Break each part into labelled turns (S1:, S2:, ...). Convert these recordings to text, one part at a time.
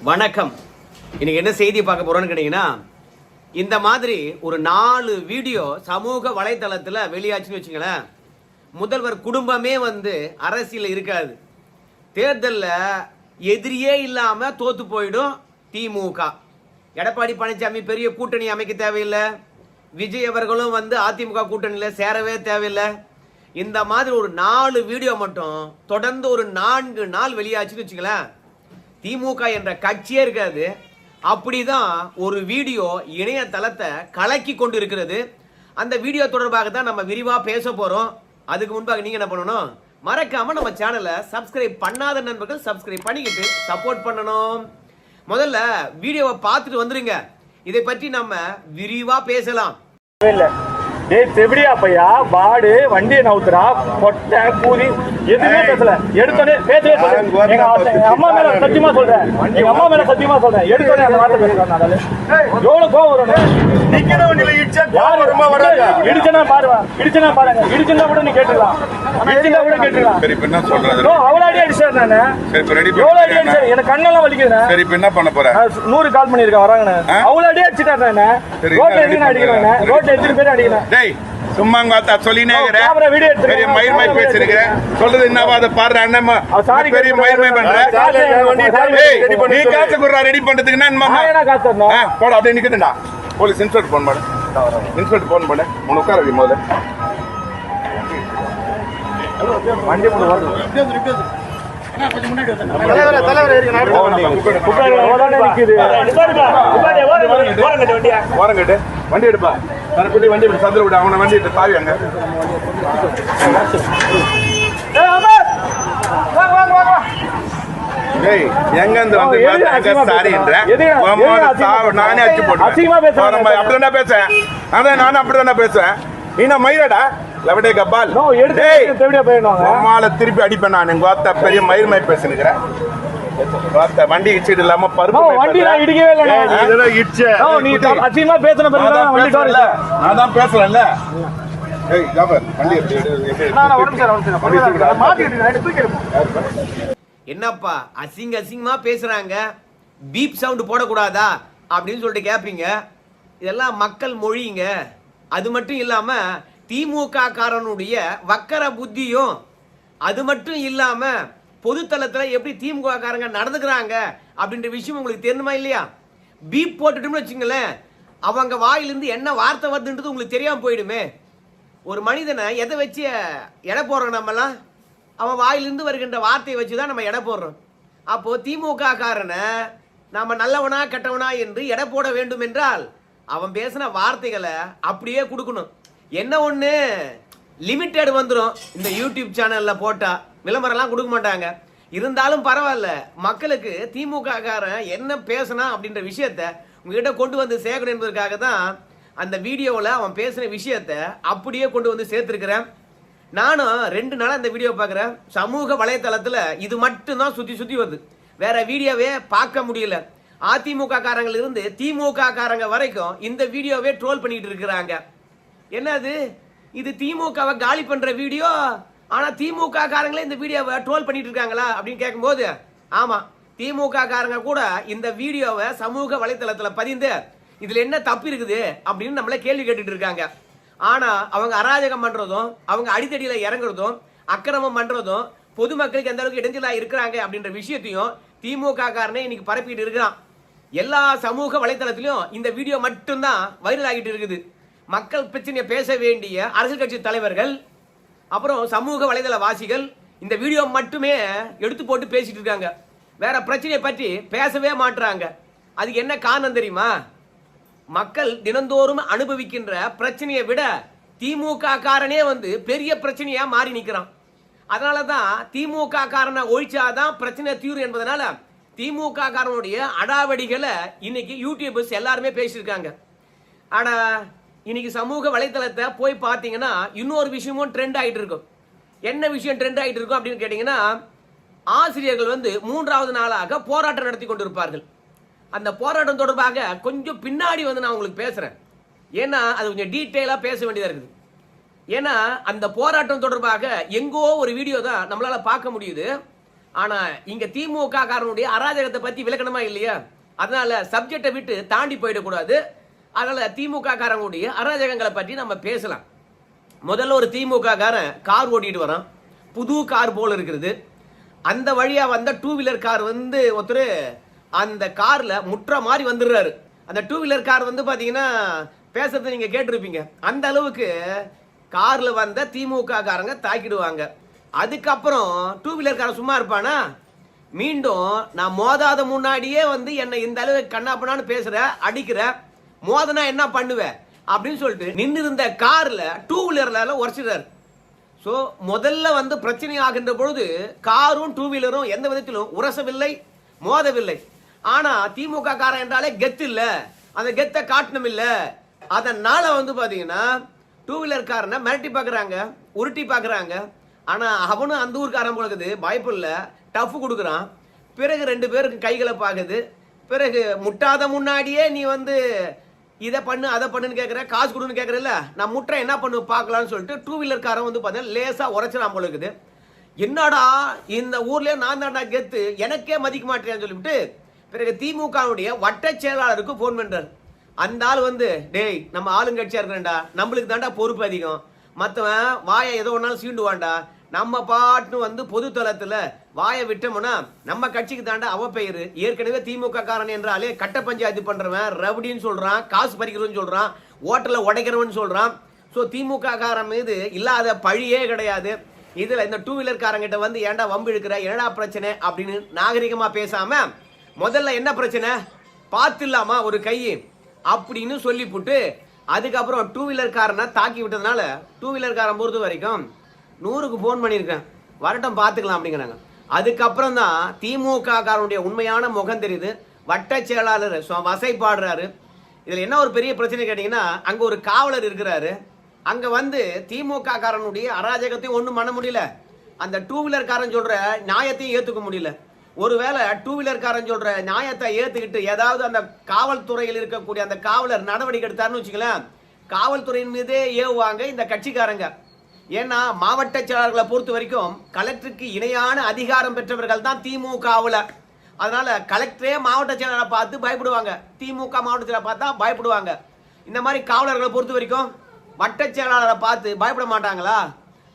S1: வணக்கம். இன்னைக்கு என்ன செய்தி பார்க்க போறோம்னு கேட்டீங்கன்னா, இந்த மாதிரி ஒரு 4 வீடியோ சமூக வலைதளத்தில் வெளியாச்சுன்னு வச்சுங்களேன். முதல்வர் குடும்பமே அரசியல் இருக்காது. தேர்தலில் எதிரியே இல்லாமல் தோத்து போயிடும் திமுக. எடப்பாடி பழனிசாமி பெரிய கூட்டணி அமைக்க தேவையில்லை. விஜய் அவர்களும் அதிமுக கூட்டணியில் சேரவே தேவையில்லை. இந்த மாதிரி ஒரு 4 வீடியோ மட்டும் தொடர்ந்து ஒரு 4 நாள் வெளியாச்சுன்னு வச்சுங்களேன். திமுக என்ற கட்சியே இருக்காது. அப்படிதான் ஒரு வீடியோ இணையதளத்தை கலக்கி கொண்டு இருக்கிறது. அந்த வீடியோ தொடர்பாக தான் நம்ம விரிவா பேச போறோம். அதுக்கு முன்பாக நீங்க என்ன பண்ணணும், மறக்காம நம்ம சேனலை சப்ஸ்கிரைப் பண்ணாத நண்பர்கள் சப்ஸ்கிரைப் பண்ணிக்கிட்டு சப்போர்ட் பண்ணணும். முதல்ல வீடியோவை பார்த்துட்டு வந்துருங்க. இதை பற்றி நம்ம விரிவா பேசலாம்.
S2: டேய் செவிடியா பையா, பாடு வண்டியை நவுத்துறா, பொட்டை பூதி எதுவுமே பேசல. எடுத்தோடனே பேசவே சொல்றேன். எங்க அம்மா மேல சத்தியமா சொல்றேன், எங்க அம்மா மேல சத்தியமா சொல்றேன். எடுத்தோடனே அந்த வார்த்தை பேசுறாங்க. எவ்வளவு கோவம் வரும். இடிச்சனா பாருங்க, இடிச்சனா பாருங்க, இடிச்சுன்னா கூட நீ கேட்டுக்கலாம், இடிச்சுன்னா கூட கேட்டுக்கலாம். அவ்வளோ அடி அடிச்சாரு. நானு எவ்வளவு அடி அடிச்சாரு, எனக்கு கண்ணெல்லாம் வலிக்குது.
S3: சரி இப்ப என்ன பண்ண போறேன்?
S2: 100 கால் பண்ணிருக்கேன் வராங்கன்னு. அவ்வளவு அடி அடிச்சுட்டாரு. நானு ரோட்ல எதுக்கு அடிக்கிறேன், ரோட்ல எத்தனை பேர் அடிக்கிறேன்.
S3: சும்மா சொல்லினே பெரிய மயிர்மை பேசிருக்கிறேன். சொல்றது என்னவா அதை பாடுற அண்ணம்மா பெரிய மயிர்மை பண்ற. நீ காசு கொடுறா ரெடி பண்றதுக்கு போட அப்படியே நிக்கட்டுண்டா. போலீஸ் இன்ஸ்பெக்டர் போன் பண்ணு, இன்ஸ்பெக்டர் போன் பண்ணு. உனக்கு உட்கார வை முதல்ல. வண்டி ஓரங்கட்டு வண்டி எடுப்பா. வண்டி சந்திர விட அவனை வண்டி தாவி அங்க. எங்க இருந்து நானே அச்சு போட்டேன். அப்படிதான் பேசுறேன். அதான் நானும் அப்படிதானே பேசுறேன். நீ மயிரடா லவடே கபால் திருப்பி அடிப்பேன். நான் எங்க வார்த்தை பெரிய மயிர்மை பேசுகிறேன். வண்டி இடிச்சிட்டு இல்லாம பருப்பு வண்டி நான் இடிக்கவே இல்லை. இதெல்லாம் இடிச்ச நீ அதிகமா பேசன பிறகு வண்டி டோர்ல நான் தான் பேசுறேன்ல. ஏய் கபால் வண்டி
S1: என்னப்பா அசிங்கமா பேசுறாங்க, பீப் சவுண்ட் போடக்கூடாதா அப்படின்னு சொல்லிட்டு கேட்பீங்க. இதெல்லாம் மக்கள் மொழிங்க. அது மட்டும் இல்லாம திமுக காரனுடைய வக்கர புத்தியும், அது மட்டும் இல்லாம பொதுத்தளத்தில் எப்படி திமுக காரங்க நடந்துக்கிறாங்க அப்படின்ற விஷயம் உங்களுக்கு தெரியணுமா இல்லையா? பீப் போட்டுட்டோம்னு வச்சுங்களேன், அவங்க வாயிலிருந்து என்ன வார்த்தை வருதுன்றது உங்களுக்கு தெரியாம போயிடுமே. ஒரு மனிதனை எதை வச்சு எடை போடுறோம் நம்மலாம்? அவன் வாயிலிருந்து வருகின்ற வார்த்தையை வச்சுதான் நம்ம எடை போடுறோம். அப்போ திமுக காரனை நாம நல்லவனா கெட்டவனா என்று எடை போட வேண்டும் என்றால் அவன் பேசின வார்த்தைகளை அப்படியே கொடுக்கணும். என்ன ஒண்ணு லிமிட்டெட் வந்துடும். இந்த யூடியூப் சேனல்ல போட்டா விளம்பரம்லாம் கொடுக்க மாட்டாங்க. இருந்தாலும் பரவாயில்ல, மக்களுக்கு திமுக காரன் என்ன பேசினா அப்படின்ற விஷயத்த உங்ககிட்ட கொண்டு வந்து சேர்க்கணும் என்பதற்காக தான் அந்த வீடியோவில் அவன் பேசின விஷயத்த அப்படியே கொண்டு வந்து சேர்த்துருக்கிறேன். நானும் 2 நாளாக இந்த வீடியோ பார்க்குறேன். சமூக வலைத்தளத்தில் இது மட்டும்தான் சுற்றி வருது. வேற வீடியோவே பார்க்க முடியல. அதிமுக காரங்கள் இருந்து திமுக காரங்க வரைக்கும் இந்த வீடியோவே ட்ரோல் பண்ணிட்டு இருக்கிறாங்க. என்னது இது, திமுகவை காலி பண்ற வீடியோ, ஆனா திமுக காரங்களே இந்த வீடியோவை ட்ரோல் பண்ணிட்டு இருக்காங்களா அப்படின்னு கேட்கும்போது, ஆமா, திமுக காரங்க கூட இந்த வீடியோவை சமூக வலைத்தளத்துல பதிந்து இதுல என்ன தப்பு இருக்குது அப்படின்னு நம்மள கேள்வி கேட்டுட்டு இருக்காங்க. ஆனா அவங்க அராஜகம் பண்றதும், அவங்க அடித்தடியில இறங்குறதும், அக்கிரமம் பண்றதும், பொதுமக்களுக்கு எந்த அளவுக்கு இடைஞ்சலா இருக்கிறாங்க அப்படின்ற விஷயத்தையும் திமுக காரனே இன்னைக்கு பரப்பிட்டு இருக்கிறான். எல்லா சமூக வலைத்தளத்திலும் இந்த வீடியோ மட்டும்தான் வைரல் ஆகிட்டு இருக்குது. மக்கள் பிரச்சனையை பேச வேண்டிய அரசியல் கட்சி தலைவர்கள், அப்புறம் சமூக வலைதள வாசிகள் இந்த வீடியோ மட்டுமே எடுத்து போட்டு பேசிட்டு இருக்காங்க. வேற பிரச்சனையை பற்றி பேசவே மாட்டுறாங்க. அதுக்கு என்ன காரணம் தெரியுமா? மக்கள் தினந்தோறும் அனுபவிக்கின்ற பிரச்சனையை விட திமுக காரனே பெரிய பிரச்சனையா மாறி நிற்கிறான். அதனாலதான் திமுக காரனை ஒழிச்சாதான் பிரச்சனை தீரும் என்பதனால திமுக காரனுடைய அடாவடிகளை இன்னைக்கு யூடியூபர்ஸ் எல்லாருமே பேசியிருக்காங்க. ஆனா இன்னைக்கு சமூக வலைத்தளத்தை போய் பார்த்தீங்கன்னா இன்னொரு விஷயமும் ட்ரெண்ட் ஆகிட்டு இருக்கும். என்ன விஷயம் ட்ரெண்ட் ஆகிட்டு இருக்கும் அப்படின்னு கேட்டீங்கன்னா, ஆசிரியர்கள் 3வது நாளாக போராட்டம் நடத்தி கொண்டிருப்பார்கள். அந்த போராட்டம் தொடர்பாக கொஞ்சம் பின்னாடி நான் உங்களுக்கு பேசுறேன். ஏன்னா அது கொஞ்சம் டீட்டெயிலாக பேச வேண்டியதாக இருக்குது. ஏன்னா அந்த போராட்டம் தொடர்பாக எங்கோ ஒரு வீடியோ தான் நம்மளால பார்க்க முடியுது. ஆனா இங்க திமுக காரனுடைய அராஜகத்தை பத்தி விளக்கணுமா இல்லையா? அதனால சப்ஜெக்டை விட்டு தாண்டி போயிடக்கூடாது. அதனால திமுக காரனுடைய அராஜகங்களை பற்றி நம்ம பேசலாம். முதல்ல ஒரு திமுக காரன் கார் ஓட்டிட்டு வரான், புது கார் போல இருக்கிறது. அந்த வழியா வந்த டூ வீலர் கார் வந்து ஒருத்தர் அந்த கார்ல முற்ற மாதிரி வந்துடுறாரு. அந்த டூ வீலர் கார் வந்து பாத்தீங்கன்னா பேசுறதை நீங்க கேட்டிருப்பீங்க. அந்த அளவுக்கு கார்ல வந்த திமுக காரங்க தாக்கிடுவாங்க. அதுக்கப்புறம் டூ வீலர் காரன் சும்மா இருப்பானா? மீண்டும் நான் மோதாத முன்னாடியே வந்து என்னை இந்த அளவுக்கு கண்ணாப்பண்ணான்னு பேசுற, அடிக்கிற, மோதனா என்ன பண்ணுவேன் அப்படின்னு சொல்லிட்டு நின்று இருந்த கார்ல டூ வீலர்ல உரைச்சிடுறாரு. ஸோ முதல்ல வந்து பிரச்சனை ஆகின்ற பொழுது காரும் டூ வீலரும் எந்த விதத்திலும் உரசவில்லை, மோதவில்லை. ஆனா திமுக காரன் என்றாலே கெத்து இல்ல, அந்த கெத்தை காட்டணும் இல்ல. அதனால வந்து பாத்தீங்கன்னா டூ வீலர் காரனை மிரட்டி பாக்குறாங்க, உருட்டி பாக்குறாங்க. ஆனா அவனும் அந்த ஊருக்காரன் போலக்குது, பயப்பில்ல, டஃப் கொடுக்குறான். பிறகு ரெண்டு பேருக்கு கைகளை பாக்குது. பிறகு முட்டாத முன்னாடியே நீ வந்து இதை பண்ணு அதை பண்ணுன்னு கேட்குற, காசு கொடுன்னு கேட்குறல்ல, நான் முட்டை என்ன பண்ணு பார்க்கலான்னு சொல்லிட்டு டூ வீலர் காரன் வந்து பார்த்தீங்கன்னா லேசாக உரைச்சிடாம போல இருக்குது. என்னடா இந்த ஊர்லேயே நான் தாண்டா கெத்து, எனக்கே மதிக்க மாட்டேன்னு சொல்லிவிட்டு பிறகு திமுகவுடைய வட்ட செயலாளருக்கு ஃபோன் பண்ணுறாரு. அந்த ஆள் வந்து, டேய் நம்ம ஆளுங்கட்சியாக இருக்கிறேன்டா, நம்மளுக்கு தாண்டா பொறுப்பு அதிகம், மற்றவன் வாயை ஏதோ ஒன்றாலும் சீண்டுவான்டா, நம்ம பாட்டுன்னு வந்து பொது தளத்துல வாயை விட்டோம்னா நம்ம கட்சிக்கு தாண்டா அவ பெயரு. ஏற்கனவே திமுக காரன் என்றாலே கட்ட பஞ்சாயத்து பண்றவன், ரவுடின்னு சொல்றான், காசு பறிக்கிறவன் சொல்றான், ஓட்டல உடைக்கிறவன் சொல்றான். ஸோ திமுக காரன் மீது இல்லாத பழியே கிடையாது. இதுல இந்த டூ வீலர் காரங்கிட்ட வந்து ஏன்டா வம்பு இழுக்கிற, என்னடா பிரச்சனை அப்படின்னு நாகரிகமா பேசாம முதல்ல என்ன பிரச்சனை பார்த்துலாமா ஒரு கை அப்படின்னு சொல்லி போட்டு அதுக்கப்புறம் டூ வீலர் காரனை தாக்கி விட்டதுனால டூ வீலர் காரன் பொறுத்த வரைக்கும் 100க்கு ஃபோன் பண்ணியிருக்கேன், வரட்டும் பார்த்துக்கலாம் அப்படிங்கிறாங்க. அதுக்கப்புறம் தான் திமுக காரனுடைய உண்மையான முகம் தெரியுது. வட்ட செயலாளர் வசைப்பாடுறாரு. இதில் என்ன ஒரு பெரிய பிரச்சனை கேட்டிங்கன்னா, அங்கே ஒரு காவலர் இருக்கிறாரு. அங்கே வந்து திமுக காரனுடைய அராஜகத்தையும் ஒன்றும் பண்ண முடியல, அந்த டூ வீலர் காரன் சொல்கிற நியாயத்தையும் ஏற்றுக்க முடியல. ஒருவேளை டூ வீலர் காரன் சொல்கிற நியாயத்தை ஏற்றுக்கிட்டு ஏதாவது அந்த காவல்துறையில் இருக்கக்கூடிய அந்த காவலர் நடவடிக்கை எடுத்தாருன்னு வச்சுக்கலாம், காவல்துறையின் மீதே ஏவுவாங்க இந்த கட்சிக்காரங்க. ஏன்னா மாவட்ட செயலாளர்களை பொறுத்த வரைக்கும் கலெக்டருக்கு இணையான அதிகாரம் பெற்றவர்கள் தான் திமுகவில். அதனால கலெக்டரே மாவட்ட செயலாளரை பார்த்து பயப்படுவாங்க, திமுக மாவட்ட செயலாளரை பார்த்தா பயப்படுவாங்க. இந்த மாதிரி காவலர்களை பொறுத்த வரைக்கும் வட்ட செயலாளரை பார்த்து பயப்பட மாட்டாங்களா?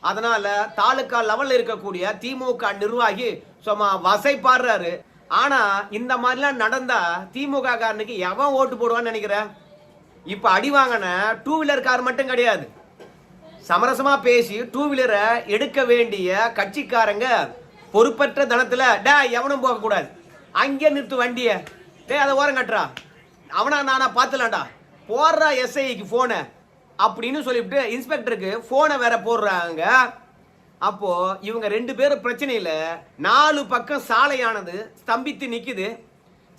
S1: அதனால தாலுகா லெவலில் இருக்கக்கூடிய திமுக நிர்வாகி சும்மா வசைப்பாடுறாரு. ஆனா இந்த மாதிரிலாம் நடந்தா திமுக காரனுக்கு எவன் ஓட்டு போடுவான்னு நினைக்கிற? இப்ப அடி வாங்கின டூ வீலர் கார் மட்டும் கிடையாது, சமரசமா பேசி டூ வீலரை எடுக்க வேண்டிய கட்சிக்காரங்க பொறுப்பற்ற தனத்துல டே எவனும் போக கூடாது, அங்கே நிறுத்து வண்டிய, டே அதை ஓரம் கட்டுறா, அவனா நானா பார்த்துலாம்டா, போடுறா எஸ்ஐக்கு போனை அப்படின்னு சொல்லிவிட்டு இன்ஸ்பெக்டருக்கு போனை வேற போடுறாங்க. அப்போ இவங்க ரெண்டு பேரும் பிரச்சனையில 4 பக்கம் சாலையானது ஸ்தம்பித்து நிக்குது.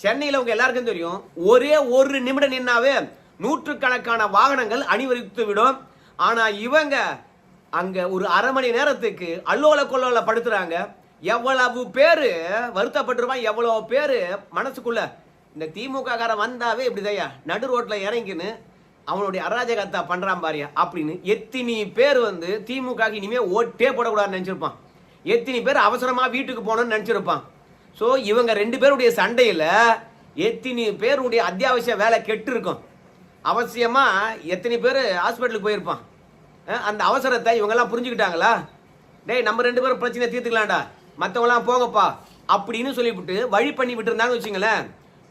S1: சென்னையில உங்க எல்லாருக்கும் தெரியும், ஒரே ஒரு நிமிடம் நின்னாவே நூற்றுக்கணக்கான வாகனங்கள் அணிவகுத்து விடும். ஆனா இவங்க அங்க ஒரு அரை மணி நேரத்துக்கு அல்லோல கொல்லோல படுத்துறாங்க. எவ்வளவு பேரு வருத்தப்பட்டிருப்பான், எவ்வளவு பேரு மனசுக்குள்ள இந்த திமுக காரன் வந்தாவே இப்படிதையா நடு ரோட்ல இறங்கின்னு அவனுடைய அராஜகத்தை பண்றான் பாரியா அப்படின்னு எத்தனை பேர் வந்து திமுக இனிமே ஓட்டே போடக்கூடாதுன்னு நினைச்சிருப்பான், எத்தனை பேர் அவசரமா வீட்டுக்கு போகணும்னு நினைச்சிருப்பான். ஸோ இவங்க ரெண்டு பேருடைய சண்டையில எத்தனை பேருடைய அத்தியாவசிய வேலை கெட்டு இருக்கும். அவசியமா எத்தனை பேர் ஹாஸ்பிட்டலுக்கு போயிருப்பான். அந்த அவசரத்தை இவங்கெல்லாம் புரிஞ்சுக்கிட்டாங்களா? டேய் நம்ம ரெண்டு பேரும் பிரச்சனை தீர்த்துக்கலாம்டா, மற்றவங்களாம் போங்கப்பா அப்படின்னு சொல்லிவிட்டு வழி பண்ணி விட்டு இருந்தாங்கன்னு வச்சுங்களேன்,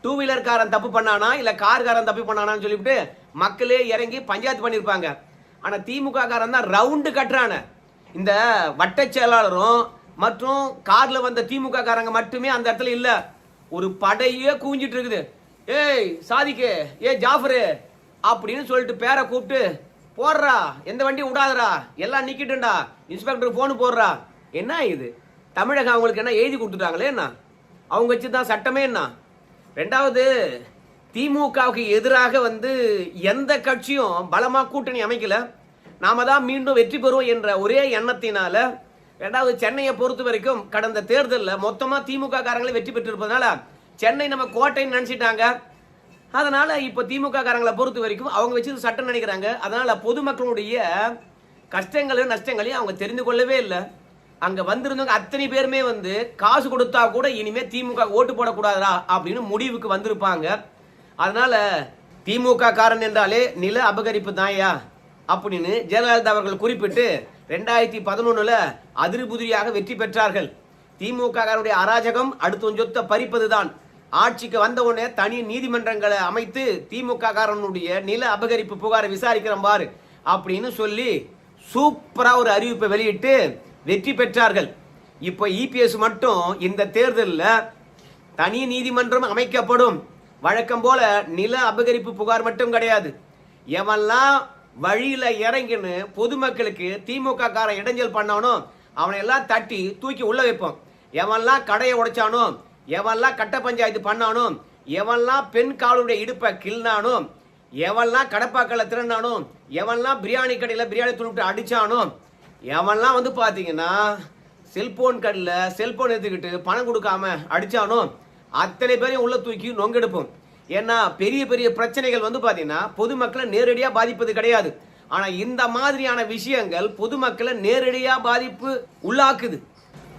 S1: டூ வீலர் காரன் தப்பு பண்ணானா இல்ல கார்காரன் தப்பு பண்ணானான்னு சொல்லிவிட்டு மக்களே இறங்கி பஞ்சாயத்து பண்ணியிருப்பாங்க. ஆனா திமுக காரன் தான் ரவுண்டு கட்டுறான. இந்த வட்ட செயலாளரும் மற்றும் கார்ல வந்த திமுக காரங்க மட்டுமே அந்த இடத்துல இல்ல, ஒரு படையே கூஞ்சிட்டு இருக்குது. ஏய் சாதிக்கு, ஏ ஜாஃபரு அப்படின்னு சொல்லிட்டு பேரை கூப்பிட்டு போடுறா, எந்த வண்டியும் விடாதரா, எல்லாம் நிக்கிட்டுண்டா, இன்ஸ்பெக்டர் போனு போடுறா. என்ன இது தமிழகம் அவங்களுக்கு என்ன எழுதி கொடுத்துட்டாங்களே என்ன? அவங்க வச்சுதான் சட்டமே என்ன? ரெண்டாவது திமுகவுக்கு எதிராக வந்து எந்த கட்சியும் பலமா கூட்டணி அமைக்கல, நாம தான் மீண்டும் வெற்றி பெறுவோம் என்ற ஒரே எண்ணத்தினால. ரெண்டாவது சென்னையை பொறுத்த வரைக்கும் கடந்த தேர்தலில் மொத்தமா திமுக காரங்களே வெற்றி பெற்று இருப்பதனால சென்னை நம்ம கோட்டைன்னு நினைச்சிட்டாங்க. அதனால இப்ப திமுக காரங்களை பொறுத்த வரைக்கும் அவங்க வச்சு சட்டம் நினைக்கிறாங்க. அதனால பொதுமக்களுடைய கஷ்டங்களையும் நஷ்டங்களையும் அவங்க தெரிந்து கொள்ளவே இல்லை. அங்க வந்திருந்தவங்க அத்தனை பேருமே வந்து காசு கொடுத்தா கூட இனிமே திமுக ஓட்டு போடக்கூடாதா அப்படின்னு முடிவுக்கு வந்திருப்பாங்க. அதனால திமுக காரன் என்றாலே நில அபகரிப்பு தாயா அப்படின்னு ஜெயலலிதா அவர்கள் குறிப்பிட்டு 2011 அதிர்புதிரியாக வெற்றி பெற்றார்கள். திமுக காரனுடைய அராஜகம் அடுத்த சொத்தை பறிப்பதுதான். ஆட்சிக்கு வந்த உடனே தனி நீதிமன்றங்களை அமைத்து திமுக காரனுடைய நில அபகரிப்பு புகாரை விசாரிக்கிறோம் பாரு அப்படின்னு சொல்லி சூப்பரா ஒரு அறிவிப்பை வெளியிட்டு வெற்றி பெற்றார்கள். இப்போ இபிஎஸ் மட்டும் இந்த தேர்தலில் தனி நீதிமன்றம் அமைக்கப்படும். வழக்கம் போல நில அபகரிப்பு புகார் மட்டும் கிடையாது. எவெல்லாம் வழியில இறங்கின்னு பொதுமக்களுக்கு திமுக காரன் இடைஞ்சல் பண்ணானோ அவனை எல்லாம் தட்டி தூக்கி உள்ள வைப்போம். எவெல்லாம் கடையை உடைச்சானோ, எவெல்லாம் கட்ட பஞ்சாயத்து பண்ணானோ, எவெல்லாம் பெண் காலுடைய இடுப்பை கிள்னானோ, எவெல்லாம் கடப்பாக்கல்ல திறனானோ, எவெல்லாம் பிரியாணி கடையில் பிரியாணி துணிட்டு அடிச்சானோ, எவெல்லாம் வந்து பார்த்தீங்கன்னா செல்போன் கடையில் செல்போன் எடுத்துக்கிட்டு பணம் கொடுக்காம அடிச்சானோ அத்தனை பேரையும் உள்ள தூக்கி நொங்கெடுப்போம். ஏன்னா பெரிய பெரிய பிரச்சனைகள் வந்து பார்த்தீங்கன்னா பொதுமக்களை நேரடியாக பாதிப்பது கிடையாது. ஆனால் இந்த மாதிரியான விஷயங்கள் பொதுமக்களை நேரடியாக பாதிப்பு உள்ளாக்குது.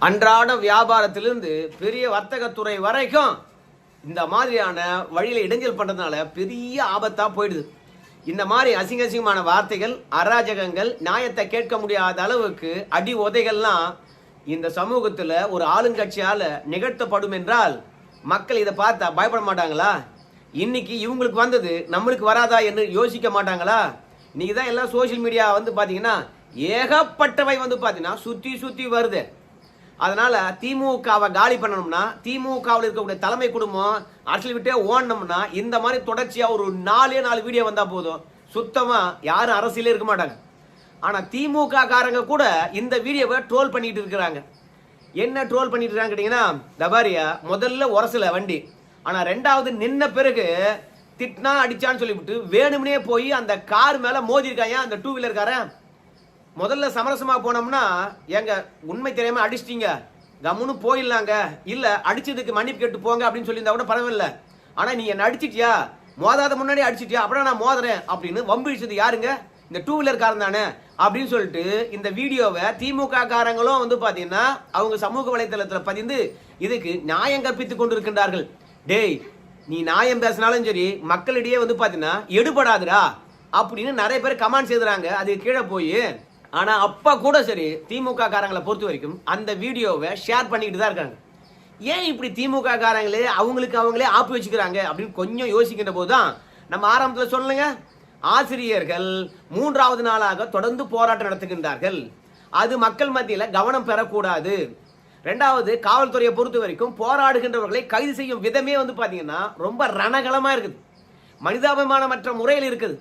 S1: அன்றாட வியாபாரத்திலிருந்து பெரிய வர்த்தகத்துறை வரைக்கும் இந்த மாதிரியான வழியில இடைஞ்சல் பண்றதுனால பெரிய ஆபத்தா போயிடுது. இந்த மாதிரி அசிங்கமான வார்த்தைகள், அராஜகங்கள், நியாயத்தை கேட்க முடியாத அளவுக்கு அடி உதைகள்லாம் இந்த சமூகத்துல ஒரு ஆளுங்கட்சியால நிகழ்த்தப்படும் என்றால் மக்கள் இதை பார்த்தா பயப்பட மாட்டாங்களா? இன்னைக்கு இவங்களுக்கு வந்தது நம்மளுக்கு வராதா என்று யோசிக்க மாட்டாங்களா? இன்னைக்கு தான் எல்லாம் சோசியல் மீடியா வந்து பாத்தீங்கன்னா ஏகப்பட்டவை வந்து பாத்தீங்கன்னா சுத்தி சுத்தி வருது. அதனால திமுகவை காலி பண்ணணும்னா, திமுகவில் இருக்கக்கூடிய தலைமை குடும்பம் அரசியல் விட்டே ஓடணும்னா இந்த மாதிரி தொடர்ச்சியா ஒரு 4 வீடியோ வந்தா போதும், சுத்தமா யாரும் அரசியலே இருக்க மாட்டாங்க. ஆனா திமுக காரங்க கூட இந்த வீடியோவை ட்ரோல் பண்ணிட்டு இருக்கிறாங்க. என்ன ட்ரோல் பண்ணிட்டு இருக்காங்க கேட்டீங்கன்னா, தபாரியா முதல்ல உரசல வண்டி, ஆனா ரெண்டாவது நின்ன பிறகு திட்டினா அடிச்சான்னு சொல்லிவிட்டு வேணும்னே போய் அந்த கார் மேல மோதி இருக்காங்க அந்த 2 வீலர் காரன். முதல்ல சமரசமா போனோம்னா எங்க உண்மை தெரியாம அடிச்சிட்டீங்க கம்முன்னு போயிடலாங்க, இல்ல அடிச்சதுக்கு மன்னிப்பு கேட்டு போங்க அப்படின்னு சொல்லியிருந்தா கூட பரவாயில்ல. ஆனா நீ என்ன அடிச்சிட்டியா, மோதாத முன்னாடி அடிச்சிட்டியா, அப்புறம் நான் மோதுறேன் அப்படின்னு வம்பிடிச்சது யாருங்க? இந்த 2 வீலர் காரன் தானே அப்படின்னு சொல்லிட்டு இந்த வீடியோவை திமுக காரங்களும் வந்து பாத்தீங்கன்னா அவங்க சமூக வலைதளத்துல பதிந்து இதுக்கு நியாயம் கற்பித்துக் கொண்டிருக்கின்றார்கள். டேய், நீ நியாயம் பேசினாலும் சரி மக்களிடையே வந்து பாத்தீங்கன்னா எடுபடாதுடா அப்படின்னு நிறைய பேர் கமெண்ட் செய்யறாங்க அது கீழே போய். ஆனா அப்ப கூட சரி திமுக காரங்களை பொறுத்த வரைக்கும் அந்த வீடியோவை ஷேர் பண்ணிட்டு தான் இருக்காங்க. ஏன் இப்படி திமுக காரங்களே அவங்களுக்கு அவங்களே ஆப்பு வச்சுக்கிறாங்க அப்படின்னு கொஞ்சம் யோசிக்கின்ற போதுதான் நம்ம ஆரம்பத்தில் சொல்லுங்க, ஆசிரியர்கள் 3வது நாளாக தொடர்ந்து போராட்டம் நடத்துகின்றார்கள். அது மக்கள் மத்தியில் கவனம் பெறக்கூடாது. 2வது, காவல்துறையை பொறுத்த வரைக்கும் போராடுகின்றவர்களை கைது செய்யும் விதமே வந்து பாத்தீங்கன்னா ரொம்ப ரணகலமா இருக்குது, மனிதாபிமானமற்ற முறையில் இருக்குது.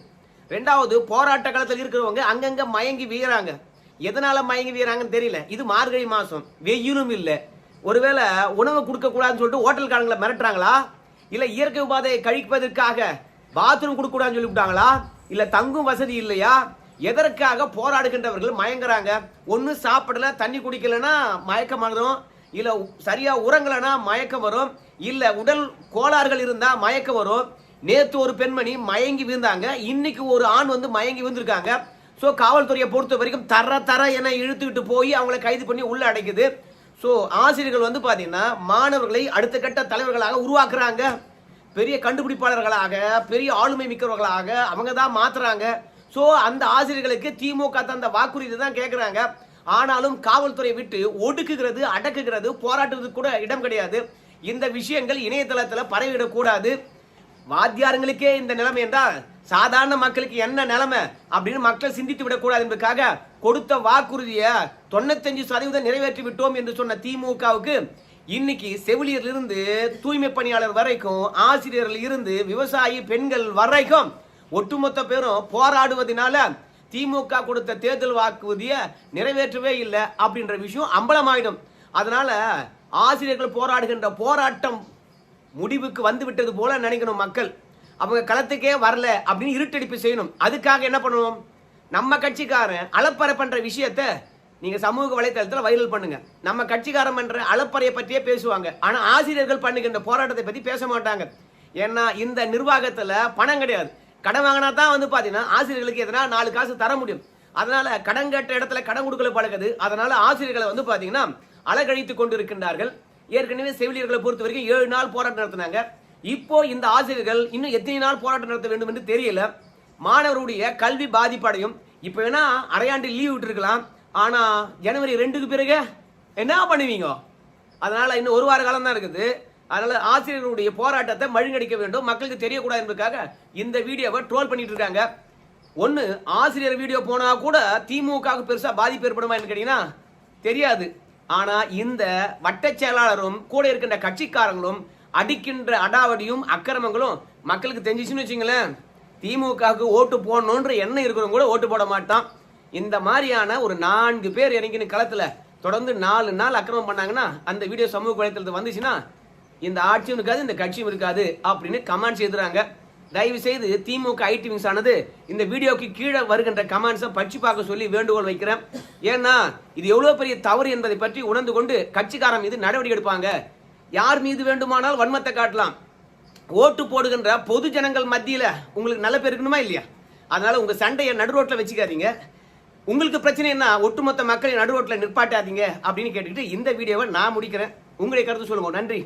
S1: 2வது, போராட்ட களத்தில் இருக்கிறவங்க அங்கங்க மயங்கி வீறாங்க. எதனால மயங்கி வீறாங்கன்னு தெரியல. இது மார்கழி மாசம், வெயிலும் இல்லை. ஒருவேளை உணவு கொடுக்க கூடாதுன்னு சொல்லிட்டு ஹோட்டல்காரங்களை மிரட்டுறாங்களா, இல்ல இயற்கை உபாதையை கழிப்பதற்காக பாத்ரூம் கொடுக்க கூடாதுன்னு சொல்லிவிட்டாங்களா, இல்ல தங்கும் வசதி இல்லையா? எதற்காக போராடுகின்றவர்கள் மயங்குறாங்க? ஒன்னு சாப்பிடல, தண்ணி குடிக்கலன்னா மயக்கம் வரும், இல்ல சரியா உறங்கலன்னா மயக்கம் வரும், இல்ல உடல் கோளாறுகள் இருந்தா மயக்கம் வரும். நேத்து ஒரு பெண்மணி மயங்கி விழுந்தாங்க, இன்னைக்கு ஒரு ஆண் வந்து மயங்கி விழுந்திருக்காங்க. ஸோ காவல்துறையை பொறுத்த வரைக்கும் தர என இழுத்துக்கிட்டு போய் அவங்களை கைது பண்ணி உள்ள அடைக்குது. ஸோ ஆசிரியர்கள் வந்து பார்த்தீங்கன்னா மாணவர்களை அடுத்த கட்ட தலைவர்களாக உருவாக்குறாங்க, பெரிய கண்டுபிடிப்பாளர்களாக, பெரிய ஆளுமை மிக்கவர்களாக அவங்க தான் மாத்துறாங்க. ஸோ அந்த ஆசிரியர்களுக்கு திமுக தந்த வாக்குறுதி தான் கேட்குறாங்க. ஆனாலும் காவல்துறை விட்டு ஒடுக்குகிறது, அடக்குகிறது, போராட்டத்துக்கு கூட இடம் கிடையாது. இந்த விஷயங்கள் இணையதளத்தில் பரவிடக்கூடாது. வாத்தியாரங்களுக்கே இந்த நிலைமை என்றால் சாதாரண மக்களுக்கு என்ன நிலைமை அப்படின்னு மக்கள் சிந்தித்து விடக்கூடாது என்பதற்காக கொடுத்த வாக்குறுதியை 95% நிறைவேற்றி விட்டோம் என்று சொன்ன திமுகவுக்கு இன்னைக்கு செவிலியரிலிருந்து தூய்மை பணியாளர் வரைக்கும், ஆசிரியர்கள் இருந்து விவசாயி பெண்கள் வரைக்கும் ஒட்டுமொத்த பேரும் போராடுவதனால திமுக கொடுத்த தேர்தல் வாக்குறுதியை நிறைவேற்றவே இல்லை அப்படின்ற விஷயம் அம்பலமாயிடும். அதனால ஆசிரியர்கள் போராடுகின்ற போராட்டம் முடிவுக்கு வந்து விட்டது போல நினைக்கணும் மக்கள். அவங்க களத்துக்கே வரல அப்படின்னு இருட்டடிப்பு செய்யணும். அதுக்காக என்ன பண்ணணும், நம்ம கட்சிக்காரன் அலப்பறை பண்ற விஷயத்த நீங்க சமூக வலைதளத்தில் வைரல் பண்ணுங்க. நம்ம கட்சிக்காரன் பண்ற அலப்பறையை பற்றியே பேசுவாங்க, ஆனா ஆசிரியர்கள் பண்ணுகின்ற போராட்டத்தை பத்தி பேச மாட்டாங்க. ஏன்னா இந்த நிர்வாகத்துல பணம் கிடையாது, கடன் வாங்கினா தான் வந்து பாத்தீங்கன்னா ஆசிரியர்களுக்கு எதனா 4 காசு தர முடியும். அதனால கடன் கேட்ட இடத்துல கடன் கொடுக்கல பழகுது. அதனால ஆசிரியர்களை வந்து பாத்தீங்கன்னா அலகழித்து கொண்டு இருக்கின்றார்கள். ஏற்கனவே செவிலியர்களை பொறுத்த வரைக்கும் 7 நாள் போராட்டம் நடத்தினாங்க. இப்போ இந்த ஆசிரியர்கள் இன்னும் எத்தனை நாள் போராட்டம் நடத்த வேண்டும் என்று தெரியல. மாணவருடைய கல்வி பாதிப்படையும். இப்ப வேணா அரையாண்டு லீவ் விட்டுருக்கலாம், ஆனா ஜனவரி 2க்கு பிறகு என்ன பண்ணுவீங்க? அதனால இன்னும் 1 வார காலம் தான் இருக்குது. அதனால ஆசிரியர்களுடைய போராட்டத்தை மழுங்கடிக்க வேண்டும், மக்களுக்கு தெரியக்கூடாது என்பதற்காக இந்த வீடியோவை ட்ரோல் பண்ணிட்டு இருக்காங்க. ஒன்னு ஆசிரியர் வீடியோ போனா கூட திமுகவுக்கு பெருசா பாதிப்பு ஏற்படுமா கேட்டீங்கன்னா தெரியாது. ஆனா இந்த வட்ட செயலாளரும் கூட இருக்கின்ற கட்சிக்காரங்களும் அடிக்கின்ற அடாவடியும் அக்கிரமங்களும் மக்களுக்கு தெரிஞ்சிச்சுன்னு வச்சுங்களேன், திமுகவுக்கு ஓட்டு போடணுன்ற எண்ணம் இருக்கிறவங்க கூட ஓட்டு போட மாட்டான். இந்த மாதிரியான ஒரு 4 பேர் இறங்கின களத்துல தொடர்ந்து 4 நாள் அக்கிரமம் பண்ணாங்கன்னா அந்த வீடியோ சமூக வலைத்தளத்தில் வந்துச்சுன்னா இந்த ஆட்சியும் இருக்காது, இந்த கட்சியும் இருக்காது அப்படின்னு கமெண்ட்ஸ் எழுதுறாங்க. தயவு செய்து திமுக ஐடி விங்ஸ் ஆனது இந்த வீடியோக்கு கீழே வருகின்ற கமெண்ட்ஸை படிச்சு பார்க்க சொல்லி வேண்டுகோள் வைக்கிறேன். ஏன்னா இது எவ்வளவு பெரிய தவறு என்பதை பற்றி உணர்ந்து கொண்டு கட்சிக்காரன் மீது நடவடிக்கை எடுப்பாங்க. யார் மீது வேண்டுமானால் வன்மத்தை காட்டலாம். ஓட்டு போடுகின்ற பொது ஜனங்கள் மத்தியில உங்களுக்கு நல்ல பேர் இருக்கணுமா இல்லையா? அதனால உங்க சண்டையை நடுரோட்டில் வச்சுக்காதீங்க. உங்களுக்கு பிரச்சனை என்ன, ஒட்டுமொத்த மக்களை நடுரோட்டில் நிற்பாட்டாதீங்க அப்படின்னு கேட்டுக்கிட்டு இந்த வீடியோவை நான் முடிக்கிறேன். உங்களுடைய கருத்து சொல்லுங்க. நன்றி.